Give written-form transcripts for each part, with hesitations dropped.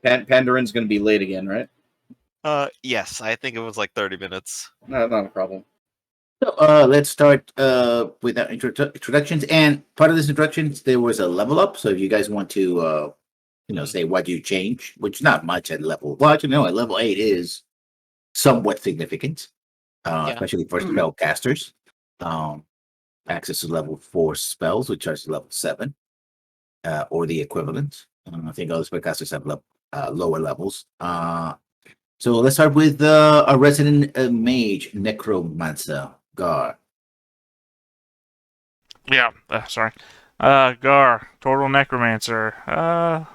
Panderin's going to be late again, right? Yes, I think it was like 30 minutes. No, not a problem. So let's start with our introductions. And part of this introductions, there was a level up. So if you guys want to, say what you change, which not much at level. Well, actually, no, at level 8 is somewhat significant, especially for spellcasters. Access to level 4 spells, which are level 7, or the equivalent. I think other spellcasters have lower levels. So let's start with our resident mage, Necromancer, Gar. Yeah, sorry. Gar, total necromancer.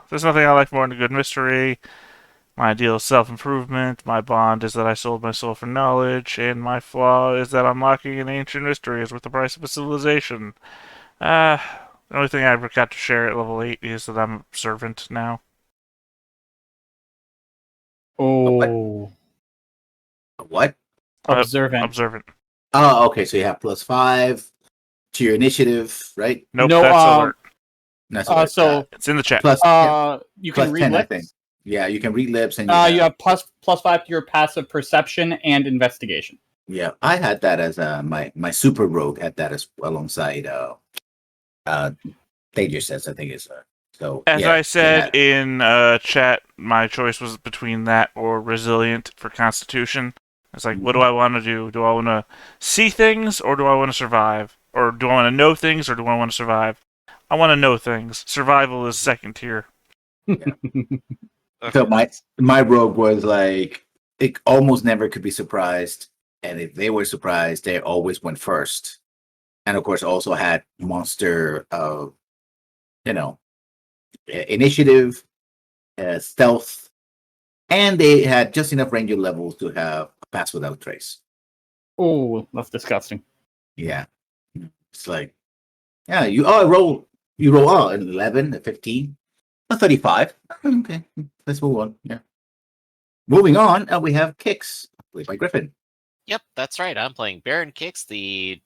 There's nothing I like more than a good mystery. My ideal is self-improvement. My bond is that I sold my soul for knowledge. And my flaw is that unlocking an ancient mystery is worth the price of a civilization. The only thing I ever got to share at level 8 is that I'm observant now. Oh. What? Observant. Observant. Oh, okay. So you have +5 to your initiative, right? Nope, No, that's alert. That's alert. So It's in the chat. Plus, you plus can read 10, I lips. think. Yeah, you can read lips, and You have +5 to your passive perception and investigation. Yeah, I had that as my super rogue had that as alongside Danger says I think is so. As yeah, I said in chat, my choice was between that or resilient for Constitution. It's like, what do I want to do? Do I want to see things, or do I want to survive? Or do I want to know things, or do I want to survive? I want to know things. Survival is second tier. Yeah. So my rogue was like, it almost never could be surprised, and if they were surprised, they always went first. And of course, also had monster, initiative, stealth, and they had just enough ranger levels to have a pass without trace. Oh, that's disgusting. Yeah, it's like, yeah, you roll an 11, a 15, a 35. Okay, let's move on. Yeah, moving on. We have Kix, played by Griffin. Yep, that's right. I'm playing Baron Kix, the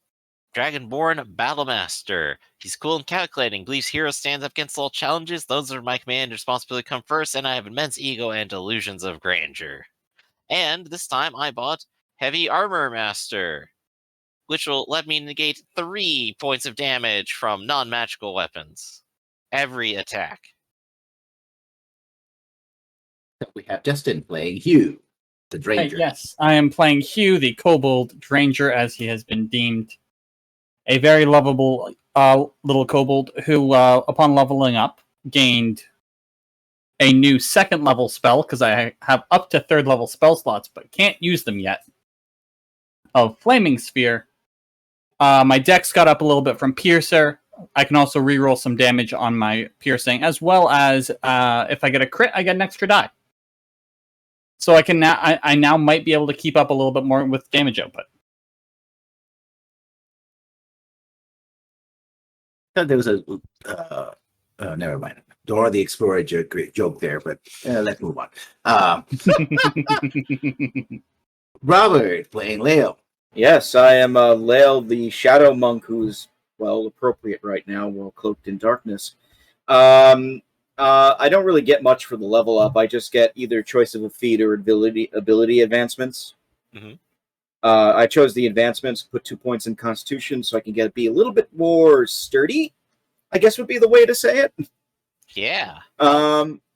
Dragonborn Battlemaster. He's cool and calculating, believes hero stands up against all challenges. Those are my command and responsibility come first, and I have immense ego and delusions of grandeur. And this time I bought Heavy Armor Master, which will let me negate 3 points of damage from non-magical weapons. Every attack. We have Justin playing Hugh, the Dranger. Yes, I am playing Hugh, the Kobold Dranger, as he has been deemed. A very lovable little kobold who, upon leveling up, gained a new 2nd level spell, because I have up to 3rd level spell slots, but can't use them yet, of Flaming Sphere. My dex got up a little bit from Piercer. I can also reroll some damage on my piercing, as well as if I get a crit, I get an extra die. So I now might be able to keep up a little bit more with damage output. There was a never mind. Dora the Explorer joke there, but let's move on. Robert playing Leo. Yes, I am Lael, the Shadow Monk, who's, well, appropriate right now, while cloaked in darkness. I don't really get much for the level up. I just get either choice of a feat or ability advancements. Mm-hmm. I chose the advancements, put 2 points in Constitution, so I can be a little bit more sturdy, I guess would be the way to say it. Yeah.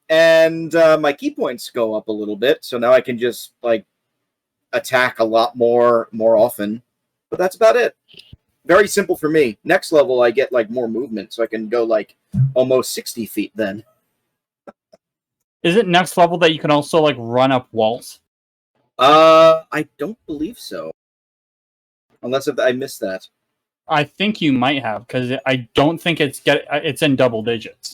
And my key points go up a little bit, so now I can just, attack a lot more often. But that's about it. Very simple for me. Next level, I get, more movement, so I can go, almost 60 feet then. Is it next level that you can also, run up walls? I don't believe so. Unless I missed that. I think you might have, because I don't think it's in double digits.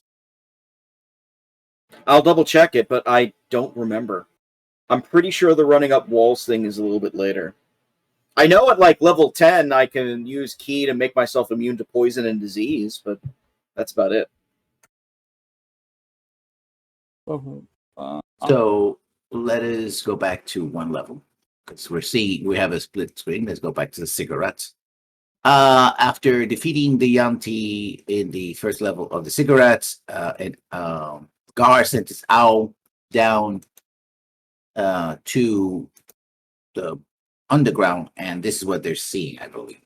I'll double check it, but I don't remember. I'm pretty sure the running up walls thing is a little bit later. I know at level 10 I can use Ki to make myself immune to poison and disease, but that's about it. So let us go back to one level, because we have a split screen. Let's go back to the cigarettes. After defeating the Yanti in the first level of the cigarettes, and Gar sent his owl down to the underground, and this is what they're seeing, I believe.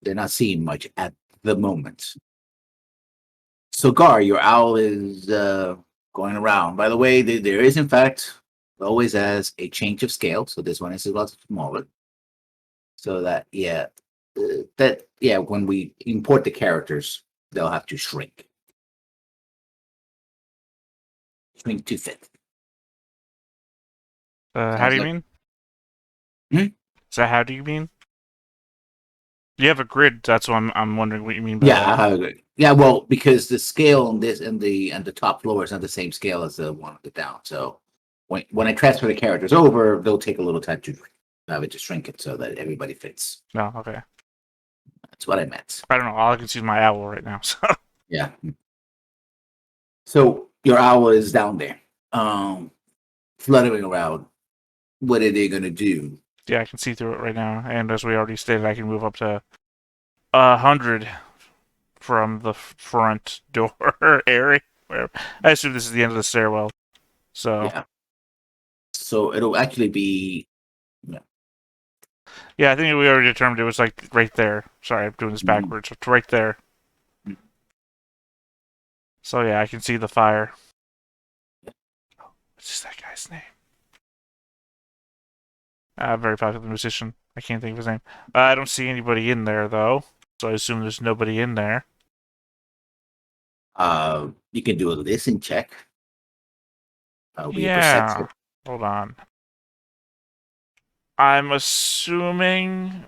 They're not seeing much at the moment. So, Gar, your owl is going around. By the way, there is, in fact, always has a change of scale. So this one is a lot smaller. So that, when we import the characters, they'll have to shrink. Shrink to fit. How do you mean? So how do you mean? You have a grid. That's what I'm wondering what you mean by that. Yeah. Well, because the scale on this and the top floor is not the same scale as the one on the down. So when I transfer the characters over, they'll take a little time to have it to shrink it so that everybody fits. No, okay. That's what I meant. I don't know. All I can see is my owl right now. So yeah. So your owl is down there, fluttering around. What are they gonna do? yeah, I can see through it right now. And as we already stated, I can move up to 100 from the front door area. Where I assume this is the end of the stairwell. So yeah. So it'll actually be. Yeah, I think we already determined it was like right there. Sorry, I'm doing this backwards. It's right there. So yeah, I can see the fire. What's that guy's name? Very popular musician. I can't think of his name. I don't see anybody in there though, so I assume there's nobody in there. You can do a listen check. Yeah. Hold on. I'm assuming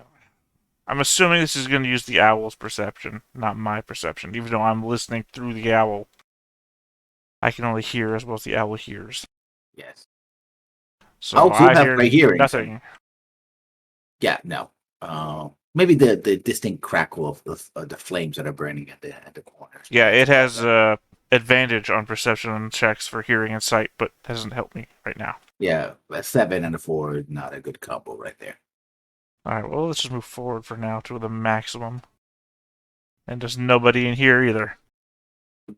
this is going to use the owl's perception, not my perception. Even though I'm listening through the owl, I can only hear as well as the owl hears. Yes. So Owls I have hear right hearing. nothing. Yeah, no. Maybe the distinct crackle of the flames that are burning at the corner. Yeah, it has advantage on perception checks for hearing and sight, but doesn't help me right now. Yeah, a 7 and a 4 is not a good combo right there. Alright, well, let's just move forward for now to the maximum. And there's nobody in here either.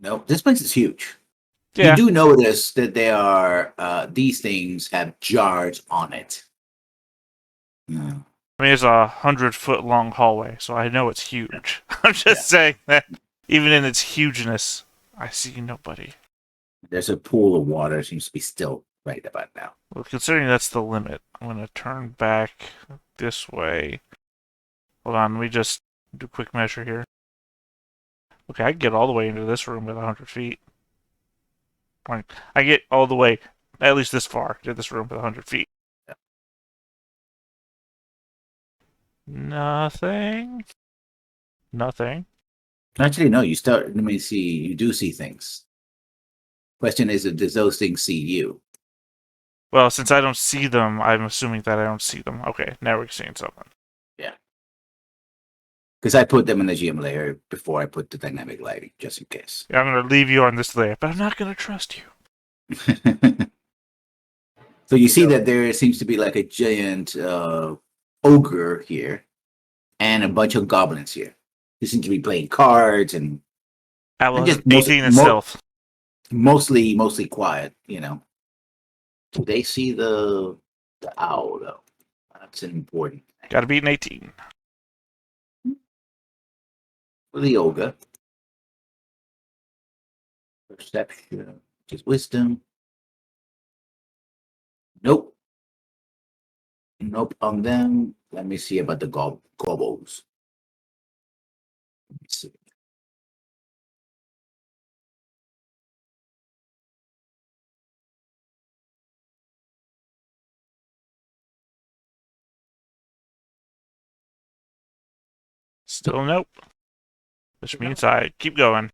No, this place is huge. Yeah. You do notice that they are, these things have jars on it. Yeah. I mean, it's 100-foot long hallway, so I know it's huge. I'm just saying that even in its hugeness, I see nobody. There's a pool of water, seems to be still right about now. Well, considering that's the limit, I'm going to turn back this way. Hold on, let me just do a quick measure here. Okay, I can get all the way into this room with 100 feet. I get all the way, at least this far, to this room with 100 feet. Yeah. Nothing. Actually, no, let me see, you do see things. Question is, does those things see you? Well, since I don't see them, I'm assuming that I don't see them. Okay, now we're seeing something. Yeah. Because I put them in the GM layer before I put the dynamic lighting, just in case. Yeah, I'm going to leave you on this layer, but I'm not going to trust you. So you see that there seems to be like a giant ogre here and a bunch of goblins here. They seem to be playing cards and just 18 in stealth. Mostly quiet, you know. Do they see the owl though? That's an important thing. Got to beat an 18. For the ogre. Perception, just wisdom. Nope on them. Let me see about the gobbles. Let me see. Still nope. Which means I keep going.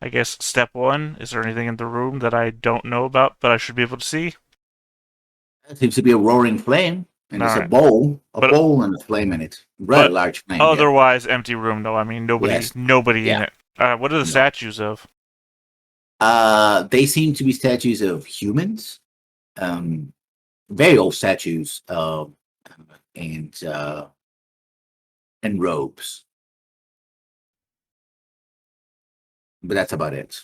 I guess step 1, is there anything in the room that I don't know about but I should be able to see? It seems to be a roaring flame, and there's a bowl and a flame in it. Rather large flame. Otherwise, empty room though. I mean, nobody in it. What are the statues of? They seem to be statues of humans. Very old statues. And and robes. But that's about it.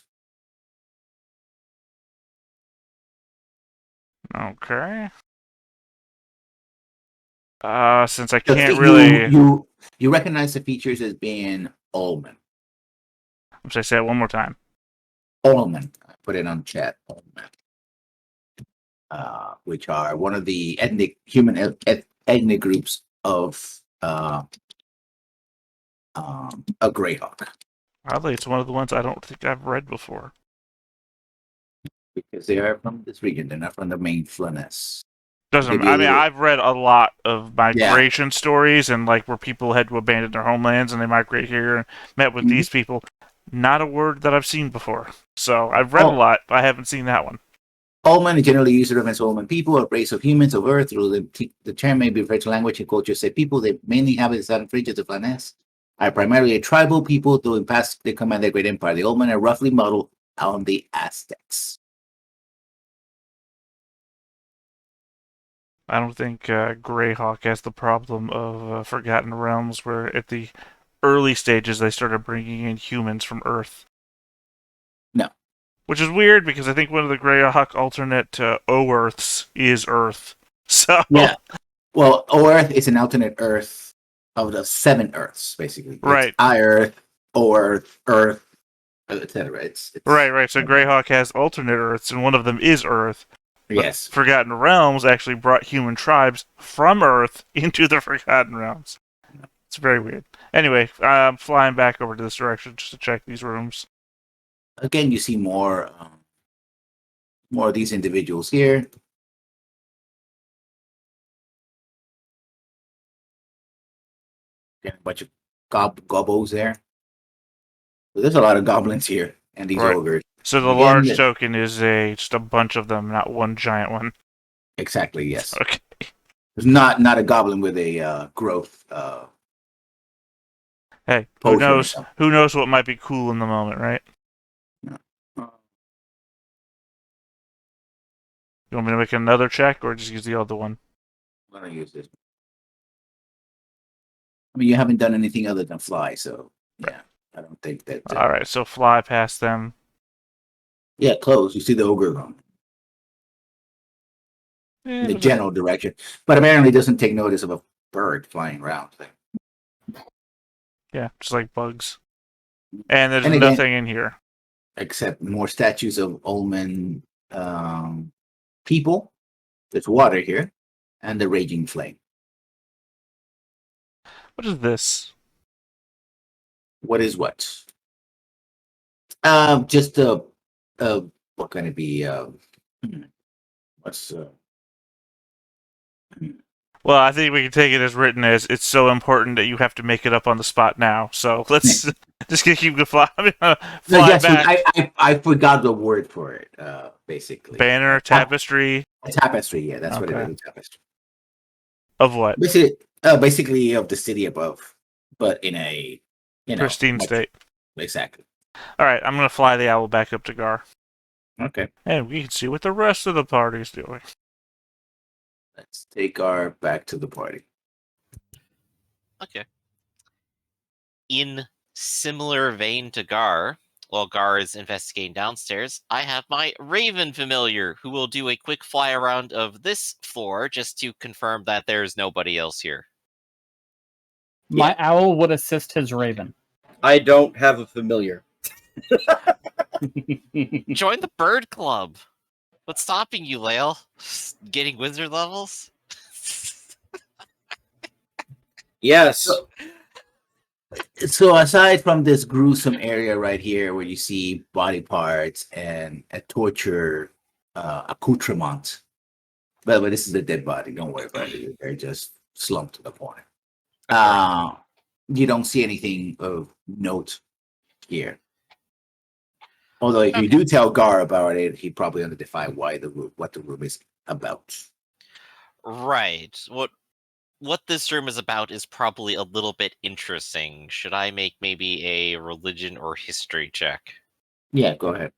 Okay. Since I So can't really... you recognize the features as being Ullman. I'm sorry, say it one more time. Ullman. I put it on chat. Ullman. Which are one of the human ethnic groups of a Greyhawk. Oddly, it's one of the ones I don't think I've read before. Because they are from this region. They're not from the main Flanness. Doesn't. I mean, I've read a lot of migration stories and like where people had to abandon their homelands and they migrate here and met with these people. Not a word that I've seen before. So I've read a lot, but I haven't seen that one. Ullman is generally used to reference Ullman people, a race of humans of Earth. Through the term may be referred to language and culture. Say people they mainly inhabit the southern fringes of Flanness are primarily a tribal people, though in past they command their great empire. The Ullman are roughly modeled on the Aztecs. I don't think Greyhawk has the problem of Forgotten Realms, where at the early stages they started bringing in humans from Earth. No. Which is weird, because I think one of the Greyhawk alternate O-Earths is Earth. So yeah. Well, O-Earth is an alternate Earth of the 7 Earths, basically. Right. It's I-Earth, O-Earth, Earth, etc. It's right. So Greyhawk has alternate Earths, and one of them is Earth. Yes. Forgotten Realms actually brought human tribes from Earth into the Forgotten Realms. It's very weird. Anyway, I'm flying back over to this direction just to check these rooms. Again, you see more of these individuals here. Again, a bunch of gobos there. So there's a lot of goblins here and these ogres. So the large token is just a bunch of them, not one giant one. Exactly, yes. Okay. It's not a goblin with a growth. Hey, who knows? Who knows what might be cool in the moment, right? No. You want me to make another check, or just use the other one? I'm gonna use this. I mean, you haven't done anything other than fly, so yeah, I don't think that. All right, so fly past them. Yeah, close. You see the ogre going in the general direction, but apparently doesn't take notice of a bird flying around. Yeah, just like bugs. And there's nothing in here except more statues of Ullman people. There's water here, and the raging flame. What is this? What is what? Just what can it be? What's Well, I think we can take it as written as it's so important that you have to make it up on the spot now. So let's just keep the fly. Back. I forgot the word for it. Basically, banner, tapestry. Tapestry, yeah, that's what it is. Tapestry. Of what? Basically of the city above, but in a pristine state. Exactly. All right, I'm gonna fly the owl back up to Gar. Okay. And we can see what the rest of the party's doing. Let's take Gar back to the party. Okay. In similar vein to Gar, while Gar is investigating downstairs, I have my Raven familiar who will do a quick fly around of this floor just to confirm that there's nobody else here. My owl would assist his Raven. I don't have a familiar. Join the bird club. What's stopping you, Lael? Getting wizard levels? Yes. So aside from this gruesome area right here where you see body parts and a torture accoutrement, but this is a dead body. Don't worry about it. They're just slumped to the corner. You don't see anything of note here. Although if you do tell Gar about it, he'd probably identify what the room is about. Right. What this room is about is probably a little bit interesting. Should I make maybe a religion or history check? Yeah, go ahead.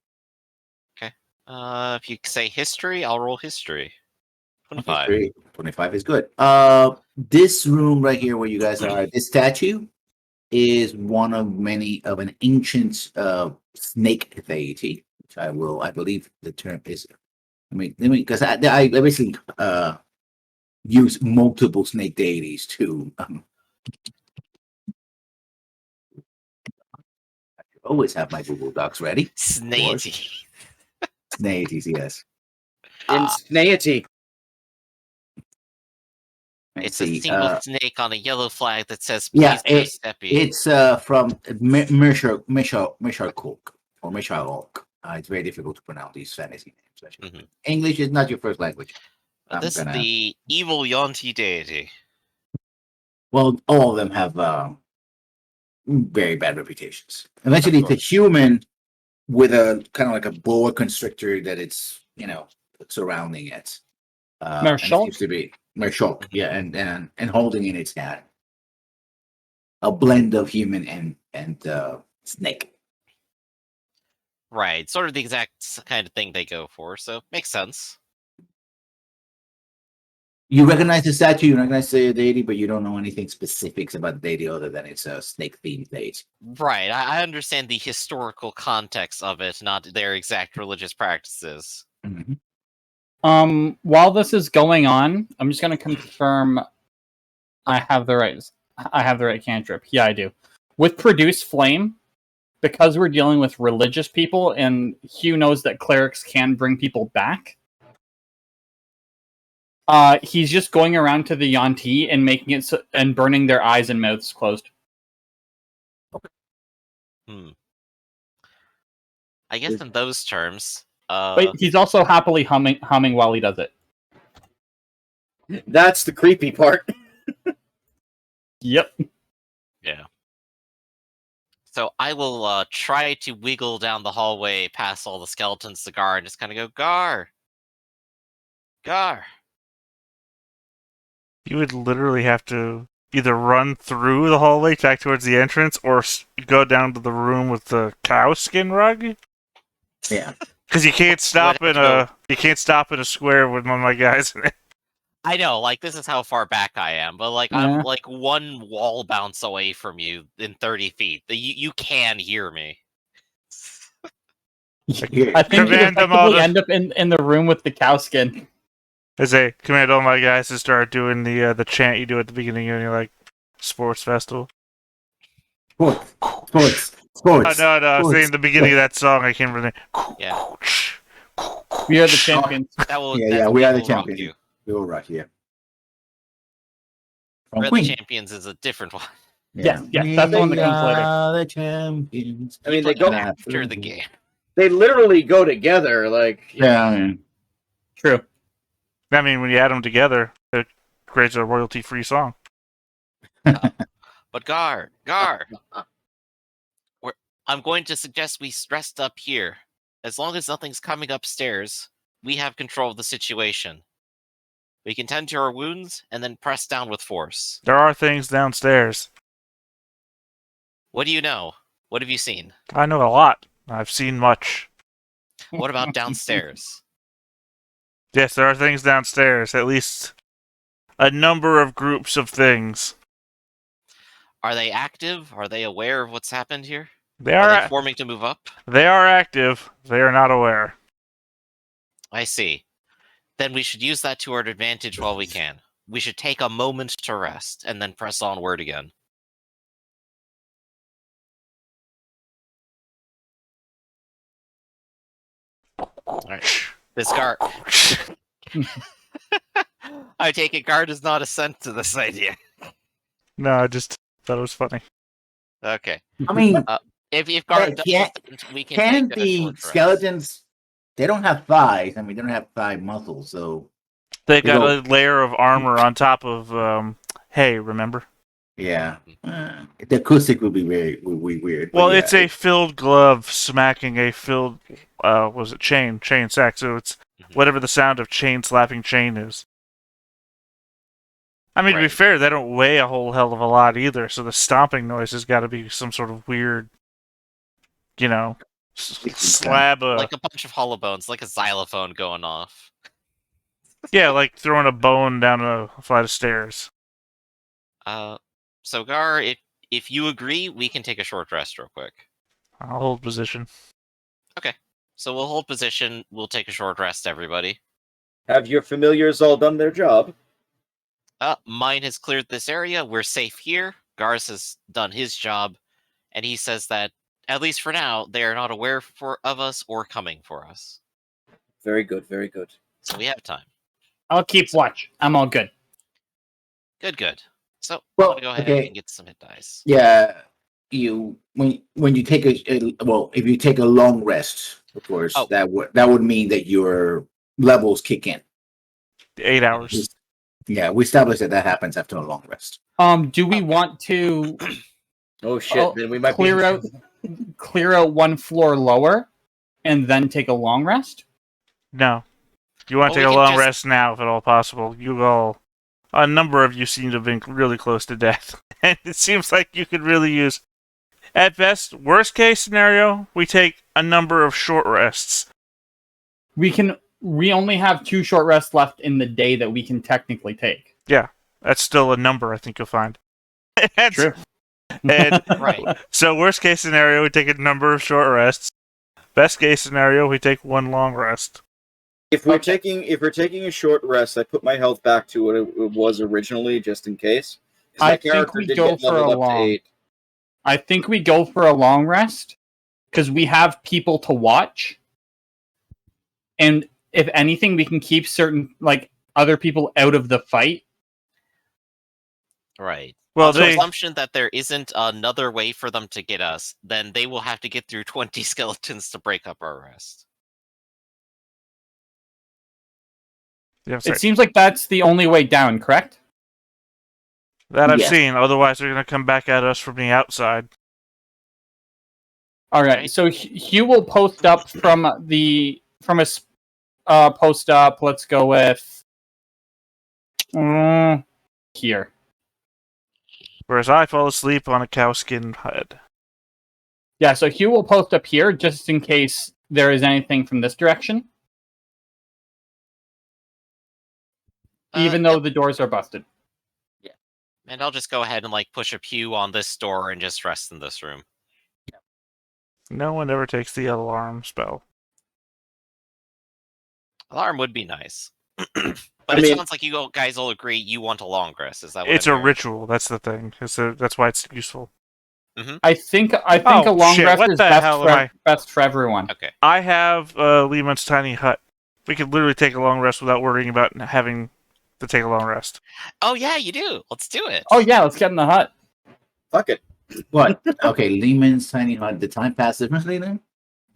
Okay. If you say history, I'll roll history. 25. Great. 25 is good. This room right here where you guys are, this statue is one of many of an ancient snake deity, which I believe the term is. Because I basically use multiple snake deities to. I always have my Google Docs ready. Snaity. Snaities, yes. Insnaity. It's Let's a see, single snake on a yellow flag that says, yeah, please no steppy. it's from Misharkuk or Misharkuk. It's very difficult to pronounce these fantasy names. Actually. Mhm. English is not your first language. This is the evil Yonti deity. Well, all of them have very bad reputations. Eventually, Of it's a human with a kind of like a boa constrictor that it's surrounding it. And it Marshal? seems to be Marshal, yeah, and holding in its hand a blend of human and snake. Right, sort of the exact kind of thing they go for, so makes sense. You recognize the statue, you recognize the deity, but you don't know anything specifics about the deity other than it's a snake-themed deity. Right, I understand the historical context of it, not their exact religious practices. Mm-hmm. While this is going on, I'm just going to confirm I have the right cantrip. Yeah, I do. With Produce Flame, because we're dealing with religious people, and Hugh knows that clerics can bring people back, he's just going around to the Yonti and making it and burning their eyes and mouths closed. I guess in those terms, But he's also happily humming while he does it. That's the creepy part. Yep. yeah. So I will try to wiggle down the hallway past all the skeletons to Gar and just kind of go, Gar! Gar! You would literally have to either run through the hallway back towards the entrance, or go down to the room with the cow skin rug. Yeah, because you can't stop have in to a square with one of my guys in it. I know, like, this is how far back I am, but, like, Yeah. I'm, like, one wall bounce away from you in 30 feet. You can hear me. I think you Command them all effectively to- end up in the room with the cow skin. As I command all my guys to start doing the chant you do at the beginning of your, like, sports festival. Sports. No, I was saying the beginning of that song. I can't remember. Yeah. We are the champions. That will, Yeah, that we are the will rock champions. you. We will rock here. We're From the Queen. Champions is a different one. Yeah, that's the one that comes later. We are the champions. I mean, they go After the game. They literally go together. Like, Yeah, I mean, True. I mean, when you add them together, it creates a royalty-free song. But Gar, I'm going to suggest we rest up here. As long as nothing's coming upstairs, we have control of the situation. We can tend to our wounds and then press down with force. There are things downstairs. What do you know? What have you seen? I know a lot. I've seen much. What about downstairs? Yes, there are things downstairs. At least a number of groups of things. Are they active? Are they aware of what's happened here? They Are are they forming to move up? They are active. They are not aware. I see. Then we should use that to our advantage while we can. We should take a moment to rest and then press onward again. Alright. This guard. I take it guard does not assent to this idea. No, I just thought it was funny. Okay. I mean, If guard does Can- assent, we can take a the short rest. skeletons? They don't have thighs. I mean, they don't have thigh muscles, so They got go- a layer of armor on top of hay, remember? yeah. The acoustic would be very weird. but Well, yeah. it's a filled glove smacking a filled, was it chain sack, so it's whatever the sound of chain slapping chain is. I mean, to be Right. fair, they don't weigh a whole hell of a lot either, so the stomping noise has got to be some sort of weird, slab of... Like a bunch of hollow bones, like a xylophone going off. Yeah, like throwing a bone down a flight of stairs. So Gar, if you agree, we can take a short rest real quick. I'll hold position. Okay. So we'll hold position. We'll take a short rest, everybody. Have your familiars all done their job? Mine has cleared this area. We're safe here. Gar's has done his job, and he says that, at least for now, they are not aware of us or coming for us. Very good, very good. So we have time. I'll keep watch. I'm all good. Good. So I'm Well, gonna go ahead okay. and get some hit dice. Yeah, when you take if you take a long rest, of course, Oh. that would mean that your levels kick in. 8 hours. Yeah, we established that happens after a long rest. Do we want to Oh shit! Then we might clear out one floor lower and then take a long rest? No. You want to Well, take we a can long just- rest now, if at all possible. A number of you seem to have been really close to death. And it seems like you could really use, at best, worst case scenario, we take a number of short rests. We only have 2 short rests left in the day that we can technically take. That's still a number I think you'll find. And- True. And Right. so worst case scenario, we take a number of short rests. Best case scenario, we take one long rest. If we're taking a short rest, I put my health back to what it was originally, just in case. 'Cause I my think character we did go get for a leveled up long. to 8. I think we go for a long rest because we have people to watch. And if anything, we can keep certain other people out of the fight. Right. Well, On the they assumption that there isn't another way for them to get us, then they will have to get through 20 skeletons to break up our rest. yeah, sorry. It seems like that's the only way down, correct? That I've Yes. seen. Otherwise, they're going to come back at us from the outside. All right. Right. So Hugh will post up from a post up. Let's go with here. Whereas I fall asleep on a cowskin head. Yeah. So Hugh will post up here just in case there is anything from this direction, even though the doors are busted. And I'll just go ahead and push a pew on this door and just rest in this room. No one ever takes the alarm spell. Alarm would be nice. But I it mean- sounds like you guys all agree you want a long rest. Is that what It's I'm a hearing? ritual. That's the thing. That's why it's useful. I think Oh, a long shit, rest what is the hell am I- best for everyone. Okay. I have Lehman's tiny hut. We could literally take a long rest without worrying about having to take a long rest. Oh yeah, you do. Let's do it. Oh yeah, let's get in the hut. Fuck it. What? Okay, Lehman's tiny hut. The time pass differently then?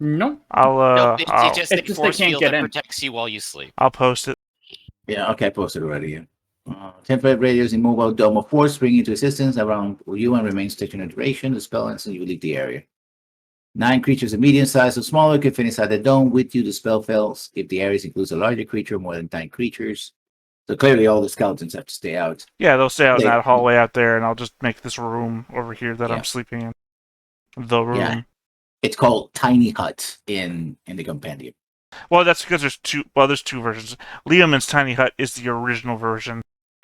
No. I'll Nope, it's I'll, just a It's just they force can't field get that in. protects you while you sleep. I'll post it. Yeah, okay, I posted already. Yeah. 10-foot radius immobile dome of force bringing to assistance around you and remain stationary duration. The spell ends and you leave the area. 9 creatures of medium size or smaller can fit inside the dome with you. The spell fails if the area includes a larger creature, more than 9 creatures. So clearly all the skeletons have to stay out. Yeah, they'll stay out in They- that hallway out there, and I'll just make this room over here that Yeah. I'm sleeping in. The room. Yeah. It's called Tiny Hut in the compendium. Well, that's because there's two. Well, there's 2 versions. Lehman's tiny hut is the original version,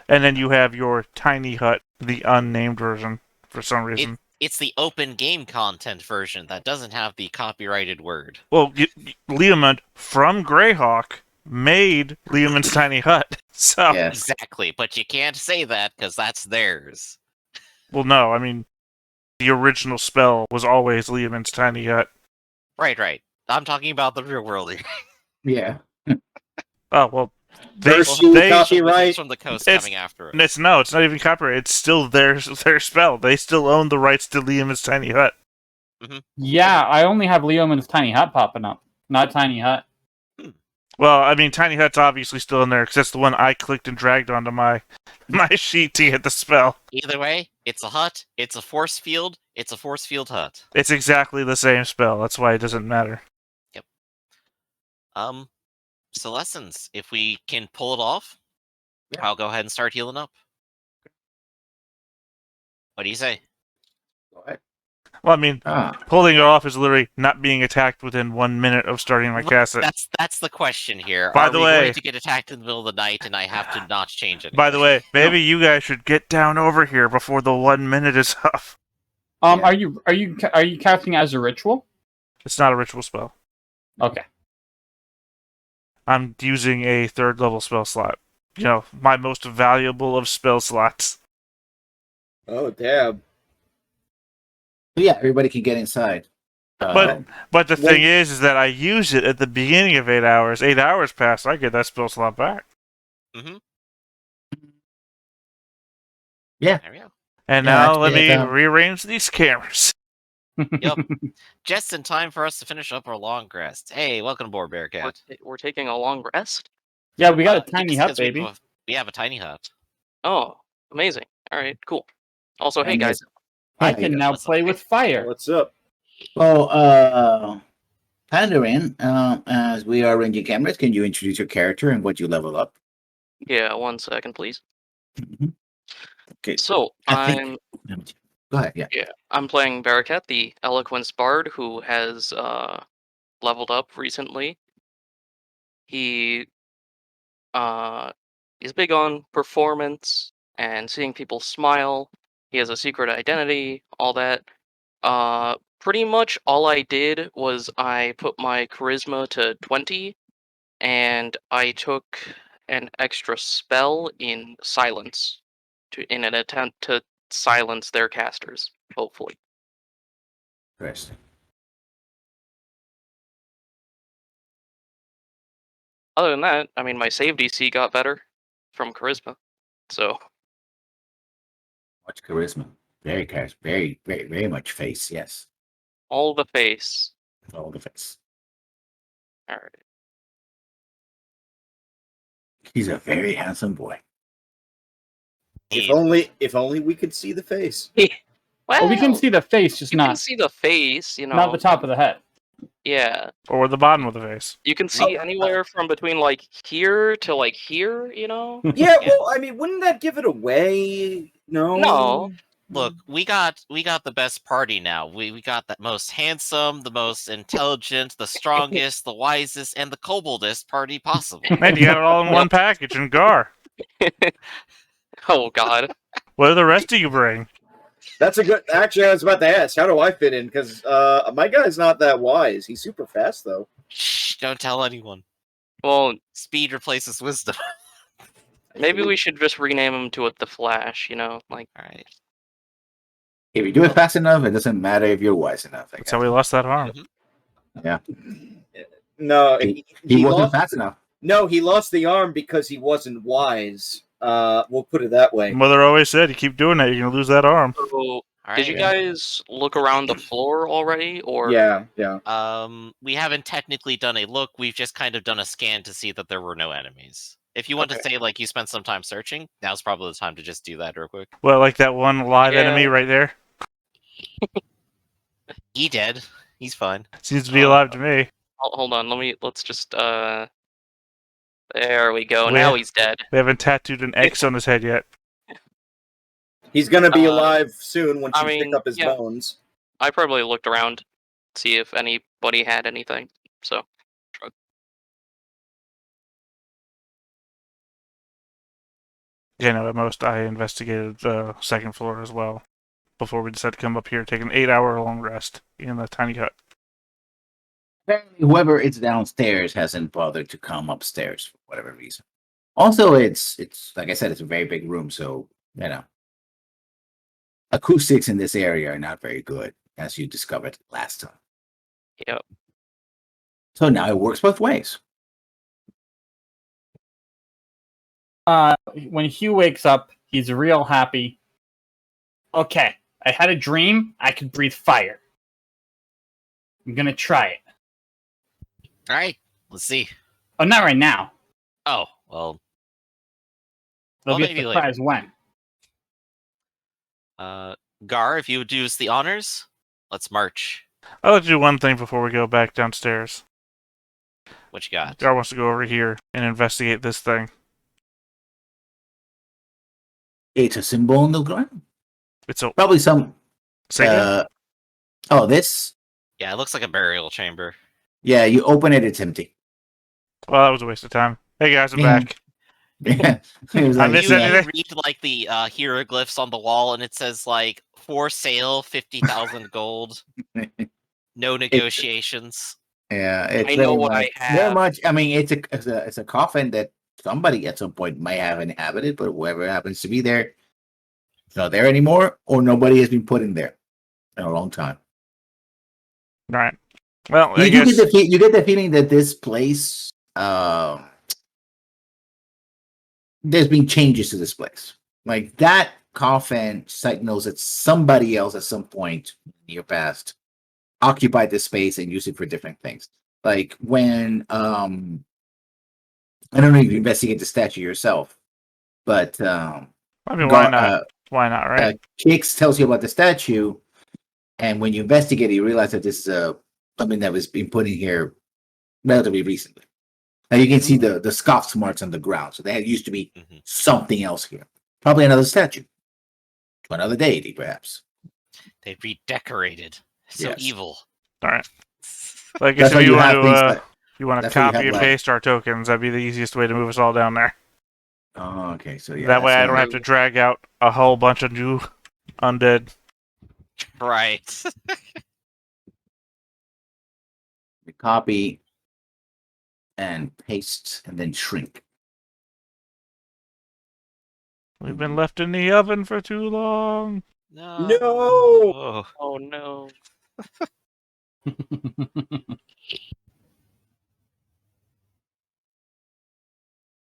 and then you have your tiny hut, the unnamed version, for some reason. It's the open game content version that doesn't have the copyrighted word. Well, Lehman from Greyhawk made Lehman's tiny hut. So, Yes. Exactly, but you can't say that because that's theirs. well, no, I mean, the original spell was always Lehman's tiny hut. Right. I'm talking about the real world here. Yeah. Oh well, Curse they you, Wizards copyright. from the coast It's- coming after us. it's not even copyrighted. It's still their spell. They still own the rights to Lehman's tiny hut. Yeah, I only have Lehman's tiny hut popping up, not tiny hut. Well, I mean, tiny hut's obviously still in there because that's the one I clicked and dragged onto my sheet to get the spell. Either way, it's a hut, it's a force field, it's a force field hut. It's exactly the same spell. That's why it doesn't matter. So lessons, if we can pull it off, Yeah. I'll go ahead and start healing up. What do you say? Go ahead. Well, I mean, Ah, pulling it off is literally not being attacked within 1 minute of starting my cast it. That's the question here. By Are the we way- going to get attacked in the middle of the night and I have to not change it? By the way, maybe you guys should get down over here before the 1 minute is up. Yeah. Are you casting as a ritual? It's not a ritual spell. Okay. I'm using a 3rd level spell slot. You know, my most valuable of spell slots. Oh, damn. but yeah, everybody can get inside. But the thing is that I use it at the beginning of 8 hours. 8 hours pass, I get that spell slot back. Mm-hmm. Yeah. There we go. And Yeah, now let actually, me I found- rearrange these cameras. Yep. Just in time for us to finish up our long rest. Hey, welcome aboard, Bearcat. We're taking a long rest? Yeah, we got a Yes, tiny hut, 'cause baby. We have a tiny hut. Oh, amazing. All right, cool. Also, hey And guys, I Yeah, can now What's up? play with fire. What's up? Well, Pandarin, as we are arranging cameras, can you introduce your character and what you level up? yeah, 1 second, please. Mhm. Okay. So, I think- Go ahead. Yeah. I'm playing Barakat, the Eloquence Bard, who has leveled up recently. He is big on performance and seeing people smile. He has a secret identity, all that. Pretty much all I did was I put my charisma to 20, and I took an extra spell in silence in an attempt to silence their casters, hopefully. Interesting. Other than that, I mean, my save DC got better from charisma, so Much charisma. Very charisma. Very much face. Yes. all the face. All the face. All right. He's a very handsome boy. If only we could see the face. Well, we can see the face, just You can not see the face, you know. not the top of the head. Yeah, Or the bottom of the face. you can see anywhere from between like here to like here, you know. Yeah, well, I mean, wouldn't that give it away? No. No. Look, we got the best party now. We got the most handsome, the most intelligent, the strongest, the wisest, and the koboldest party possible. Man, you got it all in one package. And Gar, Oh God. what do the rest of you bring? That's a good. Actually, I was about to ask, how do I fit in? Because my guy's not that wise. He's super fast, though. Shh, don't tell anyone. Well, Speed replaces wisdom. maybe we should just rename him to the Flash. You know, like All right. If you do it fast enough, it doesn't matter if you're wise enough. I That's guess. how we lost that arm. No, He wasn't lost. fast enough. No, he lost the arm because he wasn't wise. We'll put it that way. Mother always said, you keep doing that, you're going to lose that arm. so. All right. Did you guys look around the floor already, or Yeah. We haven't technically done a look. We've just kind of done a scan to see that there were no enemies. If you want to say like you spent some time searching, now's probably the time to just do that real quick. Well, like that one live Yeah. enemy right there. He dead. He's fine. Seems to be alive to me. Hold on? Let's just There we go. Where? Now he's dead. We haven't tattooed an X on his head yet. He's gonna be Uh, alive soon once I you mean, pick up his yeah. bones. I probably looked around, see if anybody had anything. So Yeah, no, at most I investigated the 2nd floor as well before we decided to come up here, take an 8-hour long rest in the tiny hut. Apparently, whoever is downstairs hasn't bothered to come upstairs for whatever reason. Also, it's like I said, it's a very big room, so you know, acoustics in this area are not very good, as you discovered last time. Yep. So now it works both ways. When Hugh wakes up, he's real happy. Okay, I had a dream. I could breathe fire. I'm gonna try it. All right. Let's see. Oh, not right now. Oh well. They'll Well, be maybe surprised when. Gar, if you would do us the honors, let's march. I'll let you do one thing before we go back downstairs. What you got? Gar wants to go over here and investigate this thing. It's a symbol on the ground. It's a Probably some say again? Oh, this? Yeah, it looks like a burial chamber. Yeah, you open it, it's empty. Well, that was a waste of time. Hey guys, I'm Yeah. back. Yeah. It was I like, missed You anything? read like the hieroglyphs on the wall, and it says like for sale, 50,000 gold. No negotiations. Yeah, it's I know very what I much, have. very much. I mean, it's a coffin that somebody at some point might have inhabited, but whoever happens to be there, it's not there anymore, or nobody has been put in there in a long time. Right. Well, I You do guess get you get the feeling that this place, there's been changes to this place. Like that coffin signals that somebody else at some point in your past occupied this space and used it for different things. Like when I don't know if you investigate the statue yourself, but I mean, why not? Why not, right? Kix tells you about the statue, and when you investigate it, you realize that this is something that was being put in here relatively recently. Now you can see the scoff marks on the ground, so there used to be something else here, probably another statue, to another deity, perhaps. They redecorated. So Yes. evil. All right. Well, I guess That's why if you you want have things to, like- if you want to that's why you copy have, and like- paste our tokens, that'd be the easiest way to move us all down there. Oh, okay, so yeah. That way, that's I don't why- have to drag out a whole bunch of new undead. Right. You copy and paste and then shrink. We've been left in the oven for too long. No. No! Oh no.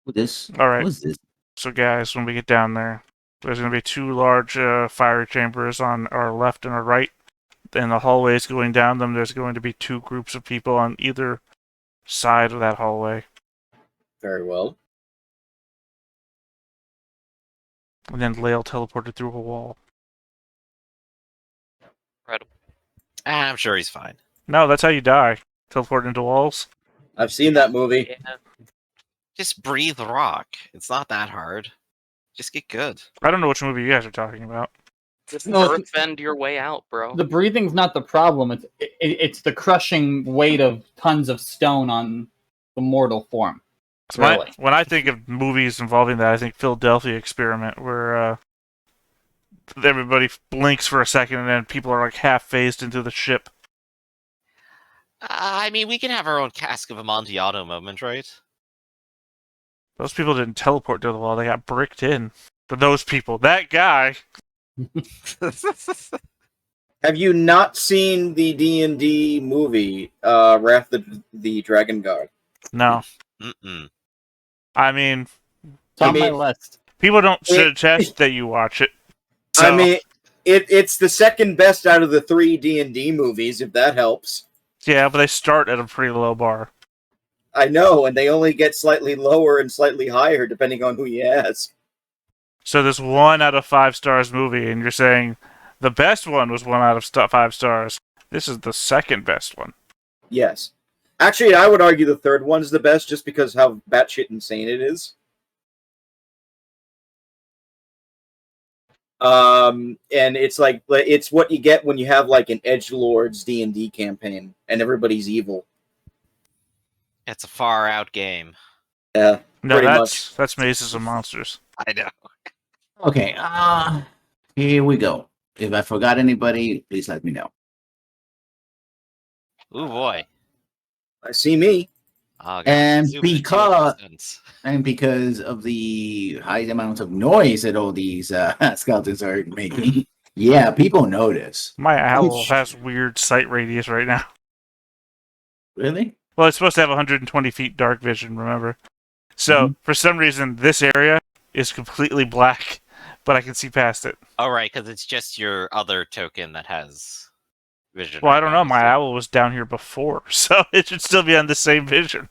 All right. What is this? So, guys, when we get down there, there's going to be two large fire chambers on our left and our right. In the hallways going down them, there's going to be two groups of people on either side of that hallway. Very well. And then Lael teleported through a wall. Incredible. I'm sure he's fine. No, that's how you die. Teleport into walls. I've seen that movie. Yeah. Just breathe rock. It's not that hard. Just get good. I don't know which movie you guys are talking about. Just No, it's- earthbend your way out, bro. The breathing's not the problem. It's the crushing weight of tons of stone on the mortal form. So when, Really? when I think of movies involving that, I think Philadelphia Experiment, where everybody blinks for a second and then people are like half phased into the ship. I mean, we can have our own Cask of Amontillado moment, right? Those people didn't teleport to the wall; they got bricked in. But those people, that guy. Have you not seen the D&D movie, Wrath of the Dragon God? No, Mm-mm. I mean, It's on I mean- my list. people don't suggest that you watch it. I So- mean, it's the second best out of the 3 D&D movies, if that helps. Yeah, but they start at a pretty low bar. I know, and they only get slightly lower and slightly higher depending on who you ask. So this 1 out of 5 stars movie, and you're saying the best one was 1 out of 5 stars. This is the second best one. Yes. Actually, I would argue the third one's the best just because how batshit insane it is. And it's like it's what you get when you have like an edgelord's D&D campaign and everybody's evil. It's a far out game. Yeah, No, pretty that's Mazes and Monsters. I know. Okay, here we go. If I forgot anybody, please let me know. Ooh boy. I see me. Oh, God. And Zoom in because- 2%. And because of the high amount of noise that all these skeletons are making, yeah, people notice. My owl Ouch. has weird sight radius right now. Really? Well, it's supposed to have 120 feet dark vision, remember? So, for some reason, this area is completely black, but I can see past it. Oh, right, because it's just your other token that has vision. Well, right I don't now, know. My so- owl was down here before, so it should still be on the same vision.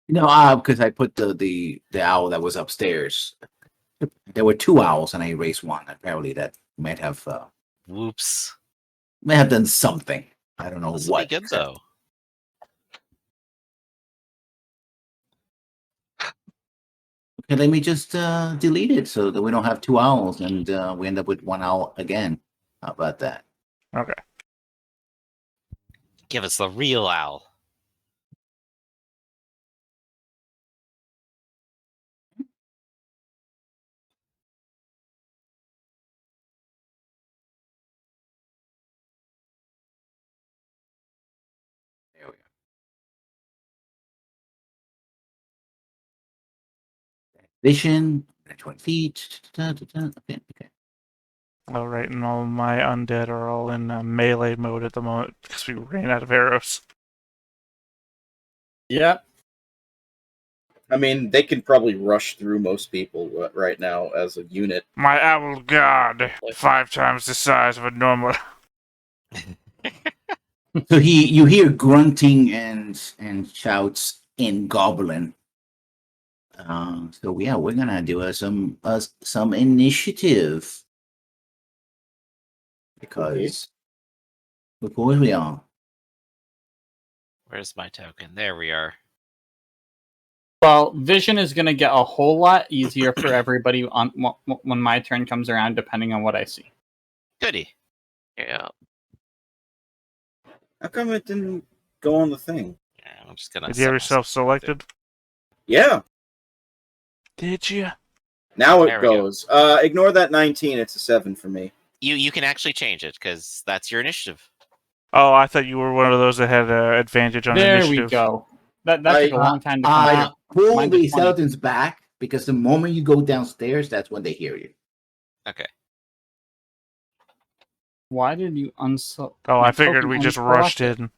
No, because I put the owl that was upstairs. There were 2 owls, and I erased one. Apparently, that might have Whoops. done something. I don't know This will what. be good, though. Okay, let me just delete it so that we don't have 2 owls, and we end up with 1 owl again. How about that? Okay. Give us the real owl. There we go. Vision, 20 feet. Okay. All right, and all my undead are all in melee mode at the moment because we ran out of arrows. Yep. I mean, they can probably rush through most people right now as a unit. My owl god, 5 times the size of a normal. So you hear grunting and shouts in Goblin. So yeah, we're gonna do some initiative because of course we are. Where's my token? There we are. Well, vision is going to get a whole lot easier for everybody on when my turn comes around, depending on what I see. Goody. Yeah. How come it didn't go on the thing? Yeah, I'm just gonna. Did you have yourself selected? Yeah, Did you? now There it we go. goes. Ignore that 19. It's a 7 for me. You can actually change it because that's your initiative. Oh, I thought you were one of those that had advantage on There initiative. we go. That took a long time to come out. Pull Mine the was 20. skeletons back because the moment you go downstairs, that's when they hear you. Okay. Why did you unselect? Oh, I figured we just rushed in.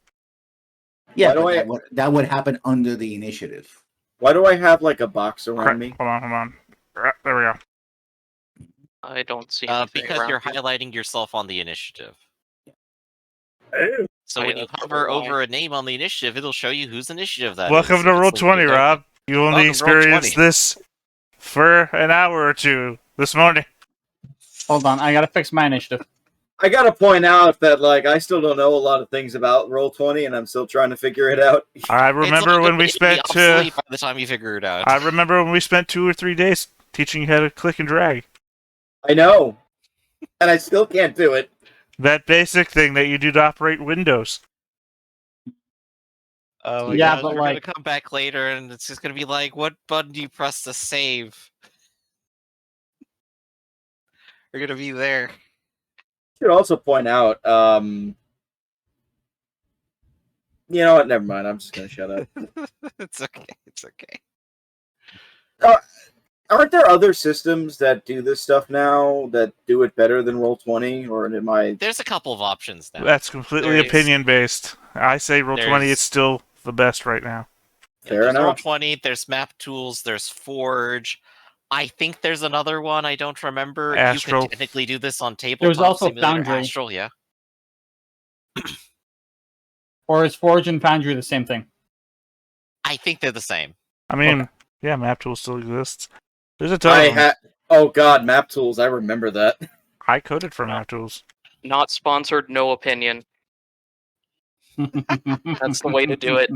Yeah, Why do but that would happen under the initiative. Why do I have like a box around Crap. me? Hold on. There we go. I don't see anything Because around you're you. highlighting yourself on the initiative. So Oh, when yeah, you that's hover probably why. over a name on the initiative, it'll show you whose initiative that is. Welcome to If Roll it's 20, listed, okay. Rob. You only Welcome to Roll experienced 20. this for an hour or two this morning. Hold on, I gotta fix my initiative. I gotta point out that like I still don't know a lot of things about Roll20, and I'm still trying to figure it out. I remember when we It'll be spent. obsolete by the time you figure it out. I remember when we spent 2 or 3 days teaching you how to click and drag. I know, and I still can't do it. That basic thing that you do to operate Windows. Oh my Yeah, gosh, but we're like- gonna come back later, and it's just gonna be like, what button do you press to save? We're gonna be there. Should also point out, you know what? Never mind. I'm just gonna shut up. It's okay. It's okay. Aren't there other systems that do this stuff now that do it better than Roll20, or am I? There's a couple of options now. That's completely There is- opinion based. I say Roll 20 There's- is still the best right now. Fair there's enough. Roll20, there's Map Tools, there's Forge. I think there's another one. I don't remember. Astral. You can technically do this on Tabletop There's also Simulator. Foundry. Astral, yeah. Or is Forge and Foundry the same thing? I think they're the same. I mean, Okay. yeah, MapTool still exists. There's a ton of them. Oh god, Map Tools. I remember that. I coded for MapTools. Not sponsored, no opinion. That's the way to do it.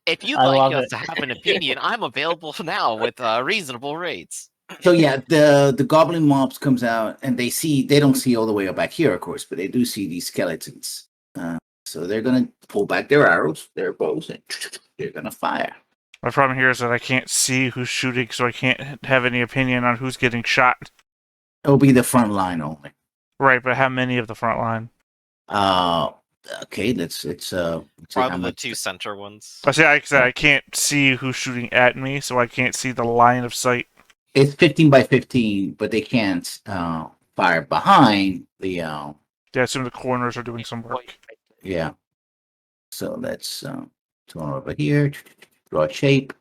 If you'd I like love us it. to have an opinion, I'm available now with reasonable rates. So yeah, the goblin mobs comes out and they don't see all the way up back here, of course, but they do see these skeletons. So they're gonna pull back their arrows, their bows, and they're gonna fire. My problem here is that I can't see who's shooting, so I can't have any opinion on who's getting shot. It'll be the front line only. Right, but how many of the front line? Okay, let's see how Probably the much- two center ones. I say I can't see who's shooting at me, so I can't see the line of sight. It's 15 by 15, but they can't fire behind the Yeah, I assume the corners are doing some work. yeah. So let's turn over here, draw a shape.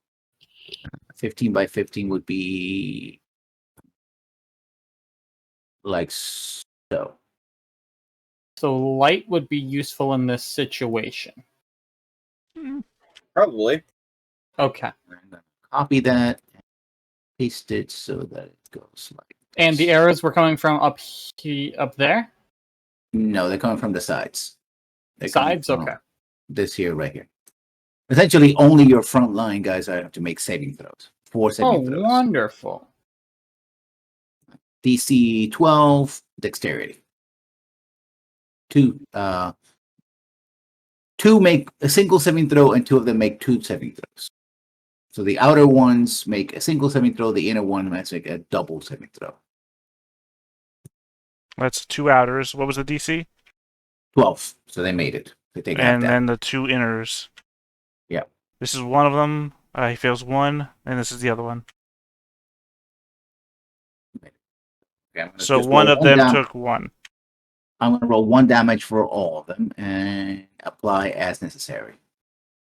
15 by 15 would be like so. So light would be useful in this situation. Probably. Okay. I'm gonna copy that, and paste it so that it goes like. And the this. arrows were coming from up there? No, they're coming from the sides. They're coming Sides? from Okay. This here, right here. Essentially, only your front line guys have to make saving throws. 4 Oh, saving throws. wonderful. DC 12, dexterity. 2, two make a single saving throw, and two of them make two saving throws. So the outer ones make a single saving throw, the inner one must make a double saving throw. That's 2 outers. What was the DC? 12. So they made it. They take half And that. then the 2 inners. Yeah. This is one of them. He fails 1, and this is the other one. Okay, I'm gonna So just one roll of them dam- took 1. I'm going to roll 1 damage for all of them and apply as necessary.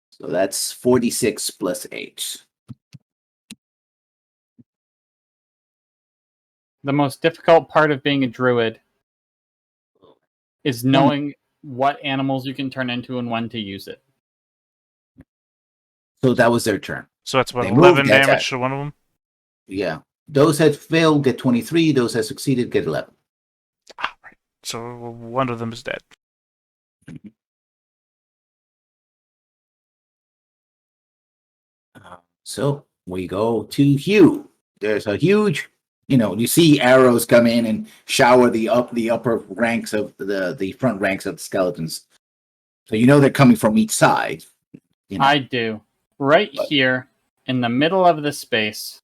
So that's 46 plus 8. The most difficult part of being a druid is knowing what animals you can turn into and when to use it. So that was their turn. So that's about They 11 moved, that's damage it. to one of them. Yeah. Those that failed get 23. Those that succeeded get 11. Ah, right. So one of them is dead. So we go to Hugh. There's a huge, you see arrows come in and shower the upper ranks of the front ranks of the skeletons. So they're coming from each side. I do. Right here, in the middle of the space,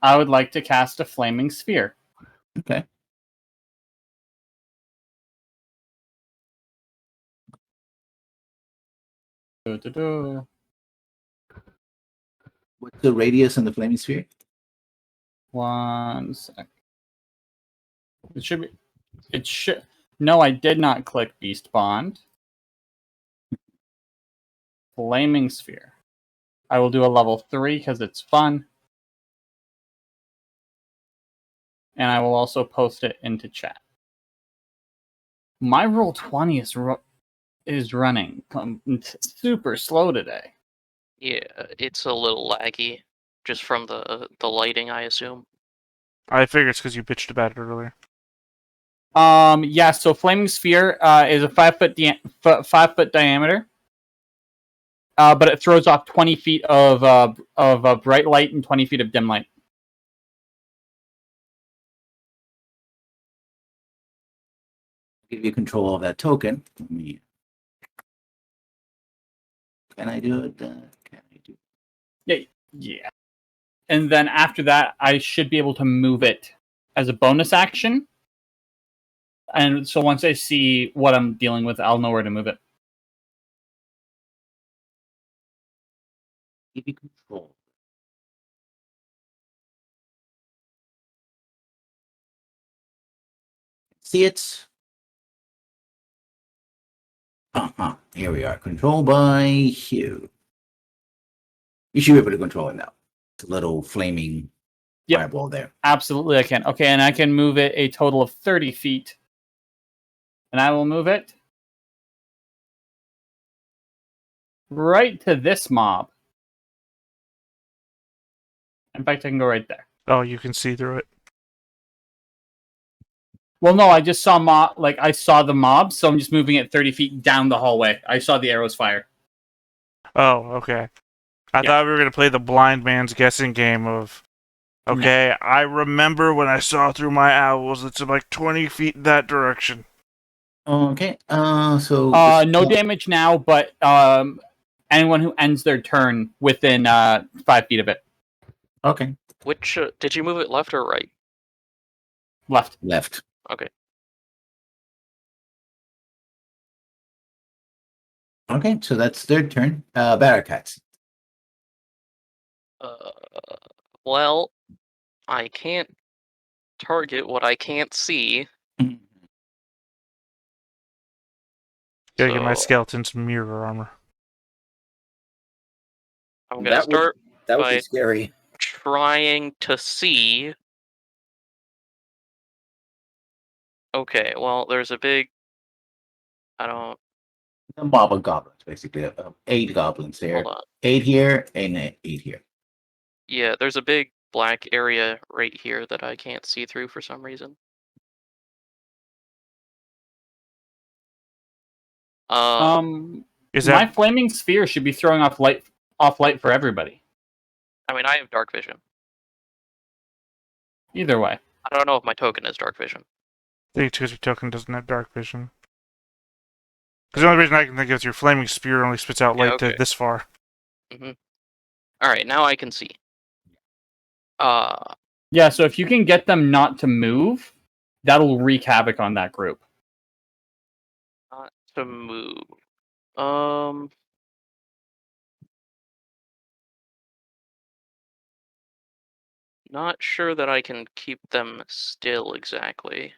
I would like to cast a flaming sphere. Okay. Do-do-do. What's the radius on the flaming sphere? 1 sec. It should be. It should. No, I did not click Beast Bond. Flaming Sphere. I will do a level 3 because it's fun. And I will also post it into chat. My Roll20 is running super slow today. Yeah, it's a little laggy, just from the lighting, I assume. I figure it's because you bitched about it earlier. Yeah. So Flaming Sphere is a 5-foot diameter. But it throws off 20 feet of bright light and 20 feet of dim light. Give you control of that token. Can I do it? Can I do it? Yeah. And then after that, I should be able to move it as a bonus action. And so once I see what I'm dealing with, I'll know where to move it. Give you control. See it? Here we are. Controlled by Hugh. You should be able to control it now. It's a little flaming fireball there. Absolutely, I can. Okay, and I can move it a total of 30 feet. And I will move it right to this mob. In fact, I can go right there. Oh, you can see through it. Well, no, I just saw I saw the mob, so I'm just moving it 30 feet down the hallway. I saw the arrows fire. Oh, okay. I thought we were going to play the blind man's guessing game of, okay, I remember when I saw through my owls, it's like 20 feet that direction. Okay. No damage now, but anyone who ends their turn within 5 feet of it. Okay. Which did you move it left or right? Left. Okay. Okay, so that's their turn. Barricades. Well, I can't target what I can't see. Gotta get my So skeleton some mirror armor. I'm gonna That would- start That would by be scary. trying to see. Okay, well, there's a big. I don't. A mob of goblins, basically. 8 goblins there. Hold on. 8 here and 8 here. Yeah, there's a big black area right here that I can't see through for some reason. Is My that flaming sphere should be throwing off light for everybody. I mean, I have dark vision. Either way. I don't know if my token has dark vision. the because your token doesn't have dark vision? Because the only reason I can think of is your flaming spear only spits out Yeah, light okay. to this far. Alright, now I can see. Yeah, so if you can get them not to move, that'll wreak havoc on that group. Not to move. Not sure that I can keep them still exactly.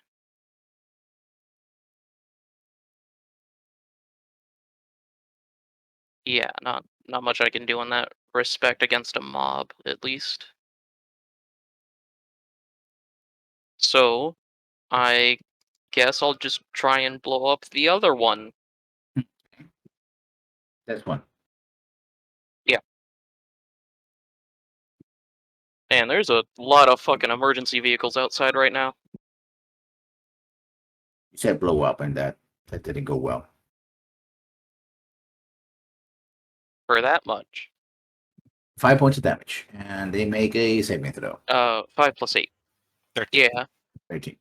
Yeah, not much I can do in that respect against a mob, at least. So, I guess I'll just try and blow up the other one. That's one. And there's a lot of fucking emergency vehicles outside right now. You said blow up, and that didn't go well. For that much. 5 points of damage, and they make a saving throw. 5 plus 8. 13. Yeah. 13.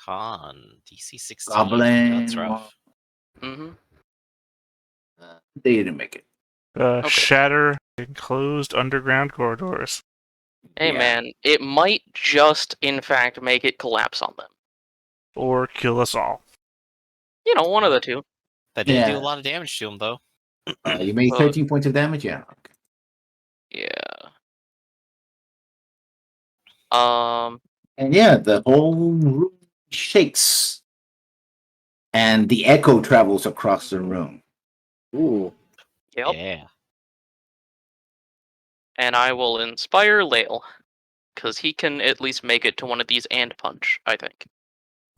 Con DC 16. Goblin. That's rough. Mm-hmm. They didn't make it. Okay. Shatter enclosed underground corridors. Hey Yeah. man, it might just, in fact, make it collapse on them. Or kill us all. You know, one of the two. That did do Yeah. a lot of damage to him, though. You made 13 points of damage, yeah. Okay. Yeah. And yeah, the whole room shakes, and the echo travels across the room. Ooh. Yep. Yeah. And I will inspire Lael, because he can at least make it to one of these and punch, I think.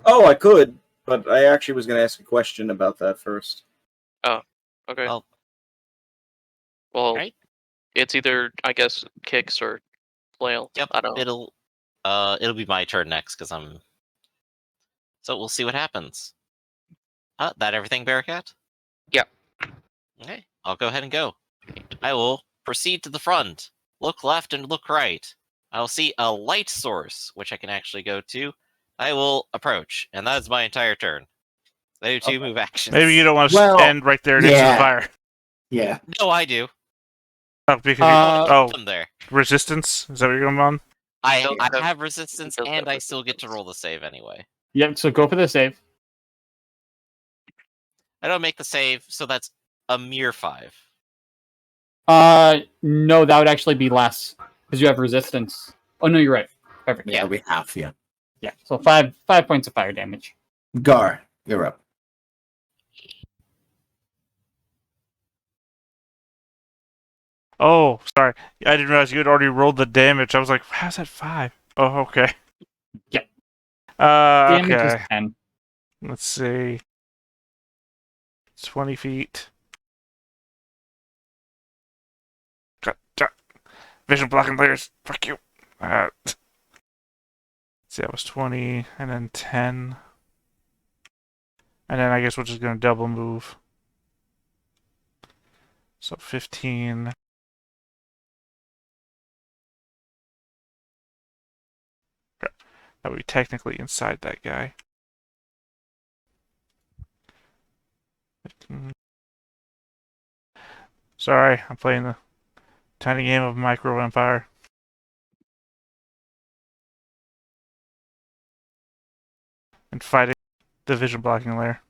Oh, I could, but I actually was going to ask a question about that first. Okay. Well, Well, right? it's either, I guess, Kix or Lael. Yep. I don't know. It'll be my turn next because I'm. So we'll see what happens. That everything, Bearcat? Yeah. Okay, I'll go ahead and go. I will proceed to the front. Look left and look right. I will see a light source, which I can actually go to. I will approach, and that is my entire turn. I do 2 move actions. Maybe you don't want to Well, stand right there next to the yeah. fire. Yeah. No, I do. Oh, because Keep them there. resistance? Is that what you're going on? I Yeah. have resistance, Does have and I still get to resistance. roll the save anyway. Yep, so go for the save. I don't make the save, so that's a mere 5. No, that would actually be less, because you have resistance. Oh, no, you're right. Perfect. Yeah, we have, yeah. Yeah, so 5 points of fire damage. Gar, you're up. Oh, sorry. I didn't realize you had already rolled the damage. I was like, how's that 5? Oh, okay. Yeah. Damage Okay. is 10. Let's see. 20 feet. Vision blocking layers. Fuck you. See, that was 20, and then 10. And then I guess we're just going to double move. So 15. Okay. That would be technically inside that guy. 15. Sorry, I'm playing the tiny game of Micro Empire. And fighting the vision blocking layer.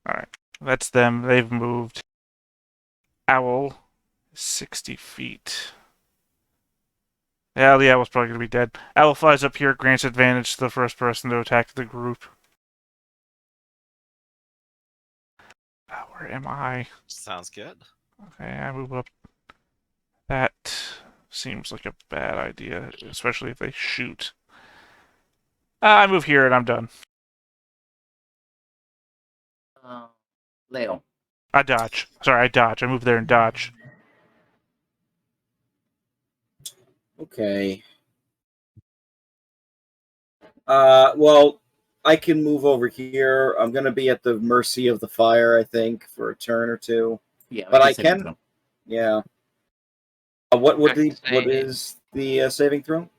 Alright, that's them. They've moved. Owl, 60 feet. Yeah, the owl's probably going to be dead. Owl flies up here, grants advantage to the first person to attack the group. Where am I? Sounds good. Okay, I move up. That seems like a bad idea, especially if they shoot. I move here and I'm done. Leo. I dodge. Sorry, I dodge. I move there and dodge. Okay. Well, I can move over here. I'm going to be at the mercy of the fire, I think, for a turn or two. Yeah, But make a I saving can. throw. Yeah. What Okay, is the saving throw?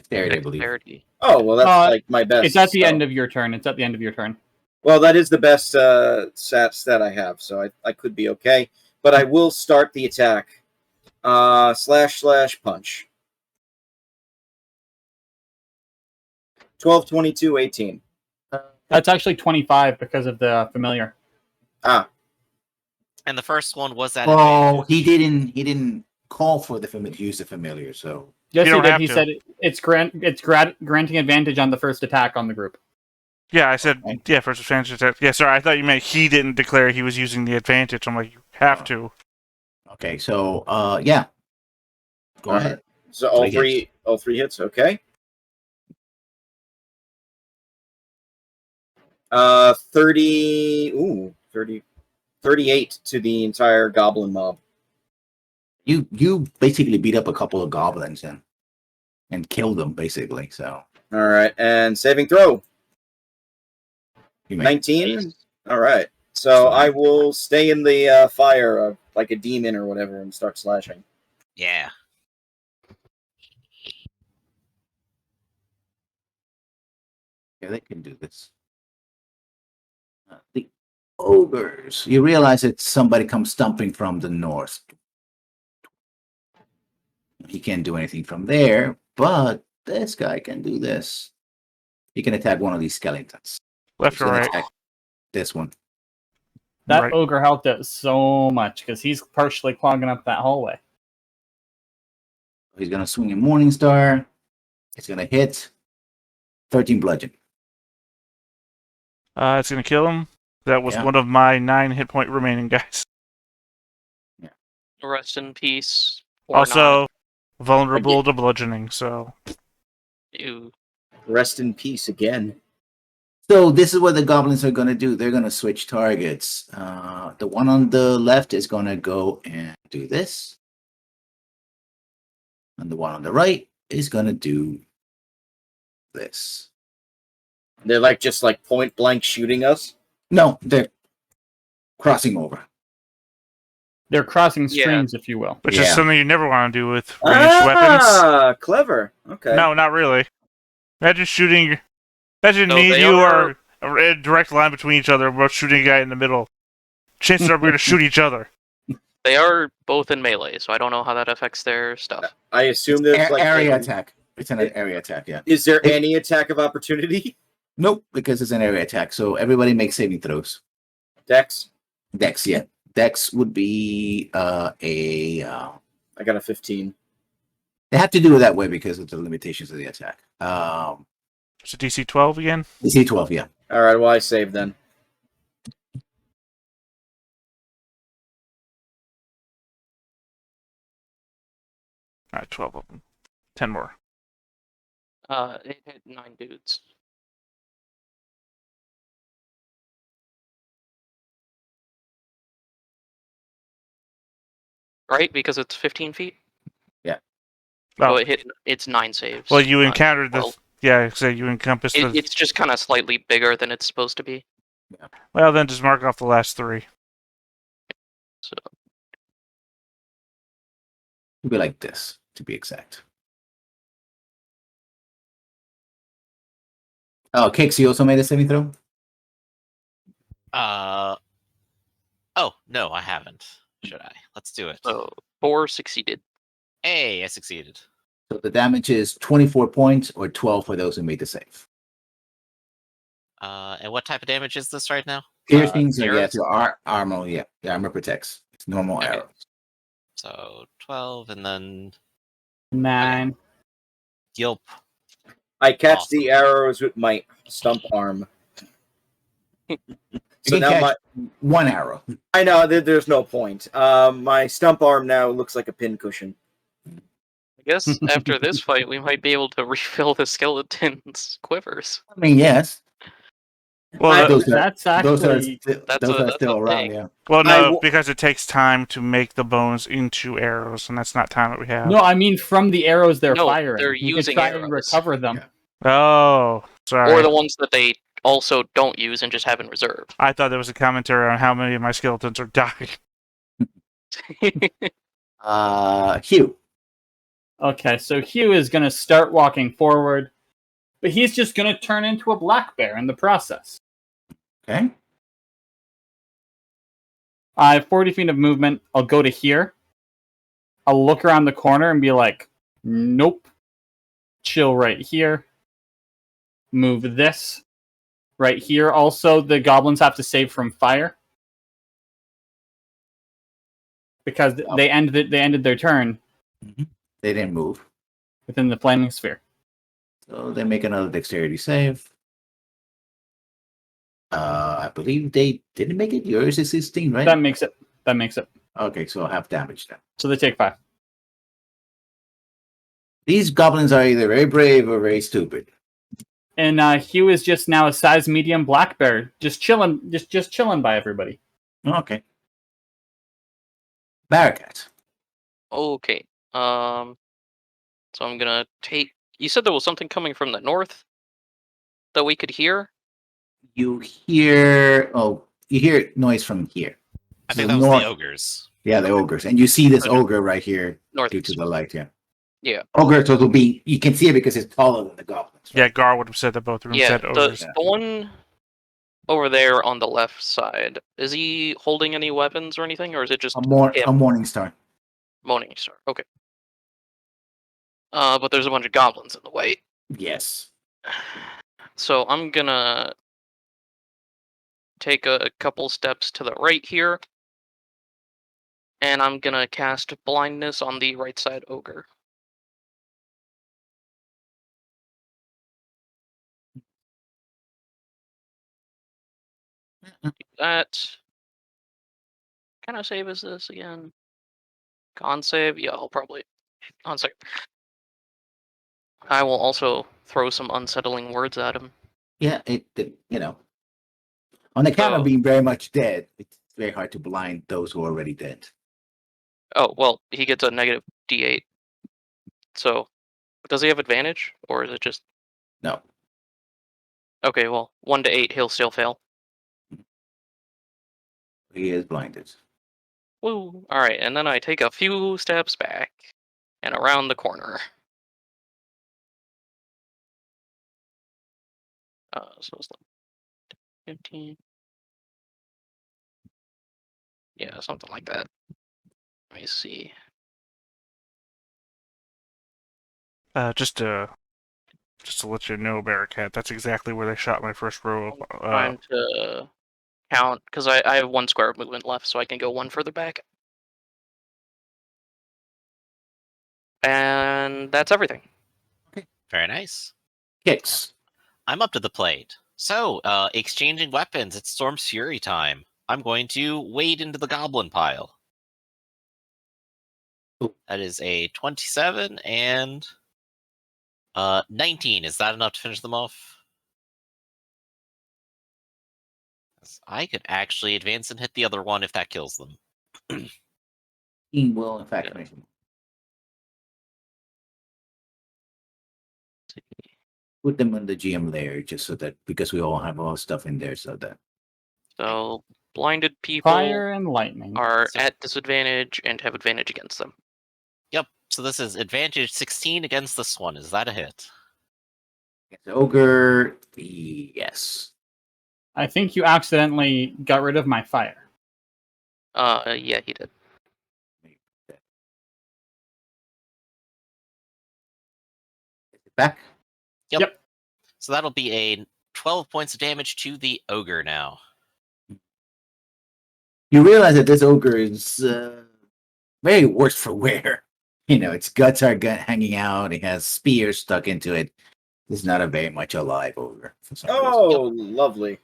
Dexterity, I believe. Dexterity. Oh, well, that's Uh, like my best. It's at the so- end of your turn. It's at the end of your turn. Well, that is the best stat I have, so I could be okay. But I will start the attack. / punch. 12, 22, 18. That's actually 25 because of the familiar. Ah, And the first one was that. Oh, advantage. he didn't call for the familiar, use the familiar, so Yes, You he don't did. have He to. said it's granting advantage on the first attack on the group. Yeah, I said, Okay. yeah, first advantage attack. Yeah, sorry, I thought you meant he didn't declare he was using the advantage. I'm like, you have to. okay, so yeah. Go Alright. ahead. so all Three three hits, okay. 30, 38 to the entire goblin mob. You basically beat up a couple of goblins and killed them basically, so All right, and saving throw. you may 19. Nice. All right. So I will stay in the fire like a demon or whatever and start slashing. Yeah. yeah, they can do this. The ogres. You realize that somebody comes stumping from the north. He can't do anything from there, but this guy can do this. He can attack one of these skeletons. Left He's or gonna right? attack this one. That Right. ogre helped out so much because he's partially clogging up that hallway. He's gonna swing a Morning Star. It's gonna hit 13 bludgeon. It's going to kill him. That was Yeah. one of my 9 hit point remaining guys. Rest in peace. Or Also, not. vulnerable to bludgeoning, so. Ew. Rest in peace again. So this is what the goblins are gonna do. They're gonna switch targets. The one on the left is gonna go and do this, and the one on the right is gonna do this. They're like just like point blank shooting us. No, they're crossing over. They're crossing Yeah. streams, if you will. Which Yeah. is something you never want to do with ranged weapons. Ah, clever. Okay. No, not really. Imagine shooting. Imagine No, me and they you are- are in a direct line between each other. We're shooting a guy in the middle. Chances are we're going to shoot each other. They are both in melee, so I don't know how that affects their stuff. I assume there's like Area any- attack. It's an area attack. Yeah. Is there Hey. any attack of opportunity? Nope, because it's an area attack. So everybody makes saving throws. Dex. Dex, yeah. Dex would be I got a 15. they have to do it that way because of the limitations of the attack. It's a DC 12 again. DC 12, yeah. All right. Well, I save then. All right, 12 of them. 10 more. It hit 9 dudes. Right? Because it's 15 feet? So Oh, it's 9 saves. well, you not encountered the. 12. Yeah, so you encompassed the. It's just kind of slightly bigger than it's supposed to be. Well, then just mark off the last 3. So It'd be like this, to be exact. Oh, Kix, you also made a saving throw? Oh, no, I haven't. Should I? Let's do it. So 4 succeeded. Hey, I succeeded. So the damage is 24 points or 12 for those who made the save. And what type of damage is this right now? Piercings, yeah, arrows? your armor, yeah. The armor protects. It's normal Okay. arrows. So 12, and then 9. Yelp. I catch Awesome. the arrows with my stump arm. You So can now catch one arrow. I know there's no point. My stump arm now looks like a pincushion. I guess after this fight, we might be able to refill the skeleton's quivers. I mean, yes. Well, I- no, Those are, That's those are, actually that's still a around, thing. yeah. well, I no, w- because it takes time to make the bones into arrows, and that's not time that we have. no. I mean, from the arrows they're No, firing, they're you using can try and arrows. recover them. Yeah. Oh, sorry. Or the ones that they also don't use and just have in reserve. I thought there was a commentary on how many of my skeletons are dying. Hugh. Okay, so Hugh is going to start walking forward, but he's just going to turn into a black bear in the process. Okay. I have 40 feet of movement. I'll go to here. I'll look around the corner and be like, nope. Chill right here. Move this right here. Also, the goblins have to save from fire because they ended their turn They didn't move. within the flaming sphere. So they make another dexterity save. I believe they didn't make it. Yours is 16, right? That makes it. Okay, so half damage then. So they take 5. These goblins are either very brave or very stupid. And Hugh is just now a size medium black bear, just chilling, just chilling by everybody. Okay. Barracat. Okay. So I'm gonna take. You said there was something coming from the north that we could hear. You hear noise from here. I think So that was north- the ogres. Yeah, the ogres. And you see this Okay. ogre right here North. due to the light, yeah. Yeah. Ogre, so it'll be, you can see it because it's taller than the goblins. Yeah, Gar would have said that both of them Yeah. said The, ogres. the one over there on the left side. Is he holding any weapons or anything, or is it just A him? morning star. Morning Star? Okay. But there's a bunch of goblins in the way. Yes. So I'm gonna take a couple steps to the right here. And I'm gonna cast blindness on the right side ogre. That. Can I save as this again? Con save? Yeah, I'll probably. On sec. I will also throw some unsettling words at him. Yeah, on account of So- being very much dead, it's very hard to blind those who are already dead. Oh, well, he gets a negative d8. So, does he have advantage? Or is it just. No. Okay, well, 1 to 8, he'll still fail. He is blinded. Woo! Alright, and then I take a few steps back and around the corner. So it's like 15. Yeah, something like that. Let me see. Just to let you know, Barracat, that's exactly where they shot my first row of. Trying to count, because I have 1 square of movement left, so I can go 1 further back. And that's everything. Very nice. Kicks. I'm up to the plate. So, exchanging weapons. It's Storm's Fury time. I'm going to wade into the goblin pile. Ooh. That is a 27 and 19. Is that enough to finish them off? I could actually advance and hit the other one if that kills them. He will, in fact, Yeah. finish him. Put them in the GM layer just so that, because we all have all stuff in there, so that. So, blinded people Fire and lightning. are So- at disadvantage and have advantage against them. Yep. So this is advantage 16 against this one. Is that a hit? The ogre, yes. I think you accidentally got rid of my fire. Yeah, he did. Back. So that'll be a 12 points of damage to the ogre now. You realize that this ogre is very worse for wear. Its guts are hanging out. It has spears stuck into it. This is not a very much alive ogre. For some reason. Oh, lovely.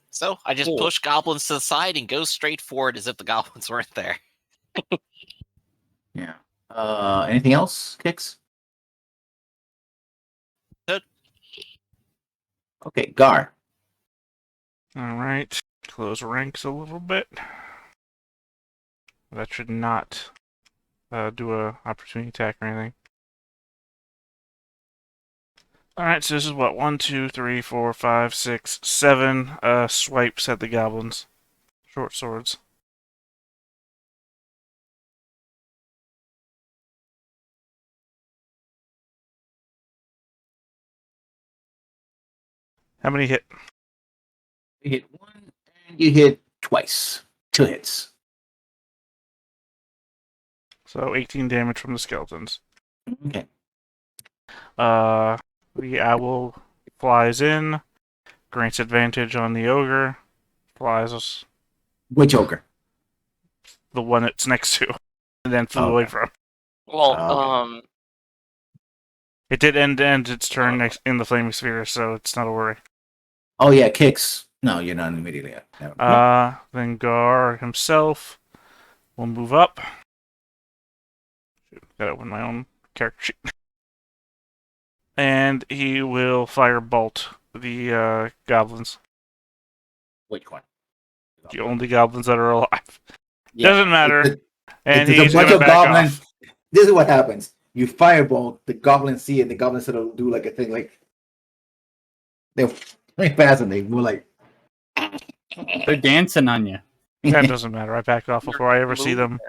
So I just Cool. push goblins to the side and go straight forward as if the goblins weren't there. Yeah. Anything else, Kix? Good. Okay, Gar. All right, close ranks a little bit. That should not do a opportunity attack or anything. All right, so this is what 1, 2, 3, 4, 5, 6, 7 swipes at the goblins. Short swords. How many hit? You hit 1, and you hit twice. 2 hits. So 18 damage from the skeletons. Okay. The owl flies in, grants advantage on the ogre, flies Which ogre? the one it's next to, and then flew Oh, away okay. from. Well, Okay. It did end its turn next in the flaming sphere, so it's not a worry. Oh, yeah, kicks. No, you're not immediately up. No. Then Gar himself will move up. Gotta open my own character sheet. And he will firebolt the goblins. Which one? The only goblins that are alive. Yeah, Doesn't matter. And it's a he's bunch gonna of back goblins. off. This is what happens. You firebolt, the goblins see it, the goblins sort of do like a thing like they're very fast and they move like They're dancing on you. That doesn't matter. I back off before I ever see them.